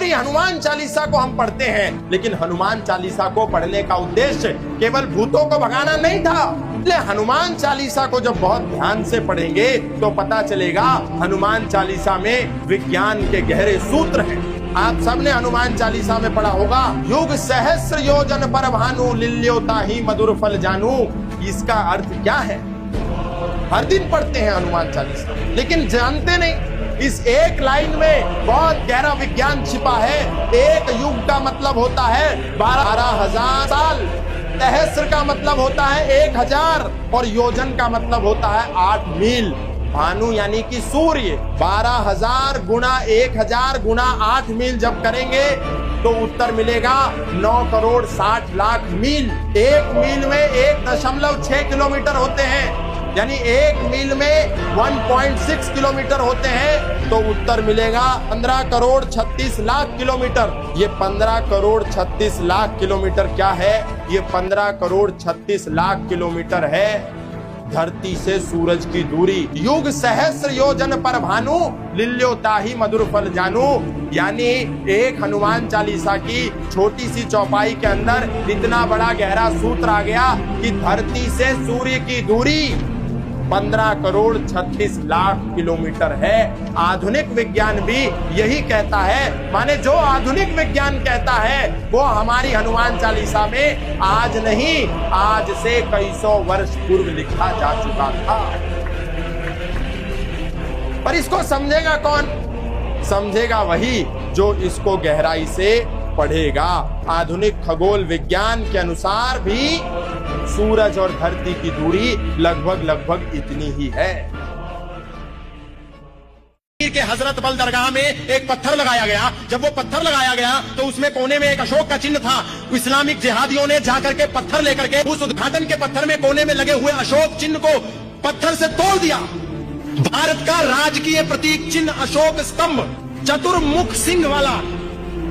पूरी हनुमान चालीसा को हम पढ़ते हैं, लेकिन हनुमान चालीसा को पढ़ने का उद्देश्य केवल भूतों को भगाना नहीं था। इसलिए हनुमान चालीसा को जब बहुत ध्यान से पढ़ेंगे तो पता चलेगा हनुमान चालीसा में विज्ञान के गहरे सूत्र हैं। आप सबने हनुमान चालीसा में पढ़ा होगा, युग सहस्र योजन पर भानु लिल्यो ताहि मधुर फल जानू। इसका अर्थ क्या है? हर दिन पढ़ते हैं हनुमान चालीसा, लेकिन जानते नहीं इस एक लाइन में बहुत गहरा विज्ञान छिपा है। एक युग का मतलब होता है 12,000 साल, सहस्र का मतलब होता है 1,000 और योजन का मतलब होता है 8 मील। भानु यानी कि सूर्य 12,000 गुणा 1,000 गुणा 8 मील जब करेंगे तो उत्तर मिलेगा 9,60,00,000 मील। एक मील में 1.6 किलोमीटर होते हैं, यानी एक मील में 1.6 किलोमीटर होते हैं, तो उत्तर मिलेगा 15,36,00,000 किलोमीटर। ये 15,36,00,000 किलोमीटर क्या है? ये 15,36,00,000 किलोमीटर है धरती से सूरज की दूरी। युग सहस्र योजन पर भानु लिल्यो ताहि मधुर फल जानू। यानी एक हनुमान चालीसा की छोटी सी चौपाई के अंदर इतना बड़ा गहरा सूत्र आ गया कि धरती से सूर्य की दूरी 15,36,00,000 किलोमीटर है। आधुनिक विज्ञान भी यही कहता है, माने जो आधुनिक विज्ञान कहता है वो हमारी हनुमान चालीसा में आज नहीं, आज से कई सौ वर्ष पूर्व लिखा जा चुका था। पर इसको समझेगा कौन? समझेगा वही जो इसको गहराई से पढ़ेगा। आधुनिक खगोल विज्ञान के अनुसार भी सूरज और धरती की दूरी लगभग इतनी ही है। के हजरत बल दरगाह में एक पत्थर लगाया गया। जब वो पत्थर लगाया गया तो उसमें कोने में एक अशोक का चिन्ह था। इस्लामिक जिहादियों ने जाकर के पत्थर लेकर के उस उद्घाटन के पत्थर में कोने में लगे हुए अशोक चिन्ह को पत्थर से तोड़ दिया। भारत का राजकीय प्रतीक चिन्ह अशोक स्तंभ चतुर्मुख सिंह वाला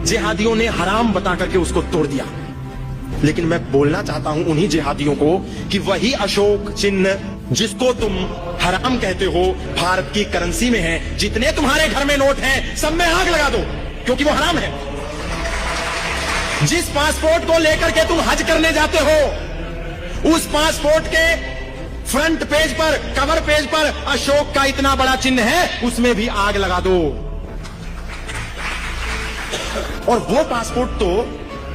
जिहादियों ने हराम बता करके उसको तोड़ दिया। लेकिन मैं बोलना चाहता हूं उन्हीं जिहादियों को कि वही अशोक चिन्ह जिसको तुम हराम कहते हो भारत की करेंसी में है। जितने तुम्हारे घर में नोट हैं सब में आग लगा दो, क्योंकि वो हराम है। जिस पासपोर्ट को लेकर के तुम हज करने जाते हो उस पासपोर्ट के फ्रंट पेज पर, कवर पेज पर अशोक का इतना बड़ा चिन्ह है, उसमें भी आग लगा दो। और वो पासपोर्ट तो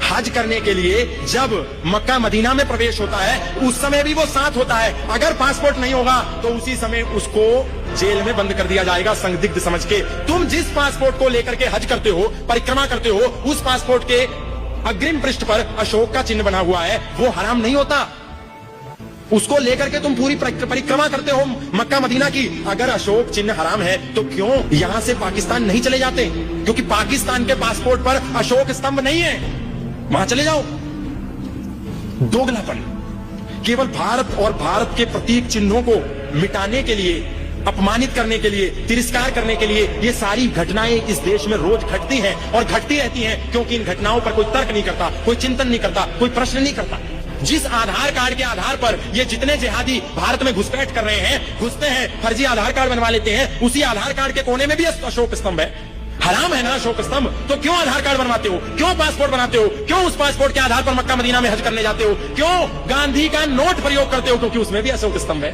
हज करने के लिए जब मक्का मदीना में प्रवेश होता है उस समय भी वो साथ होता है। अगर पासपोर्ट नहीं होगा तो उसी समय उसको जेल में बंद कर दिया जाएगा संदिग्ध समझ के। तुम जिस पासपोर्ट को लेकर के हज करते हो, परिक्रमा करते हो, उस पासपोर्ट के अग्रिम पृष्ठ पर अशोक का चिन्ह बना हुआ है, वो हराम नहीं होता। उसको लेकर के तुम पूरी परिक्रमा करते हो मक्का मदीना की। अगर अशोक चिन्ह हराम है तो क्यों यहां से पाकिस्तान नहीं चले जाते? क्योंकि पाकिस्तान के पासपोर्ट पर अशोक स्तंभ नहीं है, वहां चले जाओ। दोगलापन। केवल भारत और भारत के प्रतीक चिन्हों को मिटाने के लिए, अपमानित करने के लिए, तिरस्कार करने के लिए ये सारी घटनाएं इस देश में रोज घटती हैं और घटती रहती हैं, क्योंकि इन घटनाओं पर कोई तर्क नहीं करता, कोई चिंतन नहीं करता, कोई प्रश्न नहीं करता। जिस आधार कार्ड के आधार पर ये जितने जिहादी भारत में घुसपैठ कर रहे हैं, घुसते हैं, फर्जी आधार कार्ड बनवा लेते हैं, उसी आधार कार्ड के कोने में भी अशोक स्तंभ है। हराम है ना अशोक स्तंभ? तो क्यों आधार कार्ड बनवाते हो? क्यों पासपोर्ट बनाते हो? क्यों उस पासपोर्ट के आधार पर मक्का मदीना में हज करने जाते हो? क्यों गांधी का नोट प्रयोग करते हो? क्योंकि उसमें भी अशोक स्तंभ है।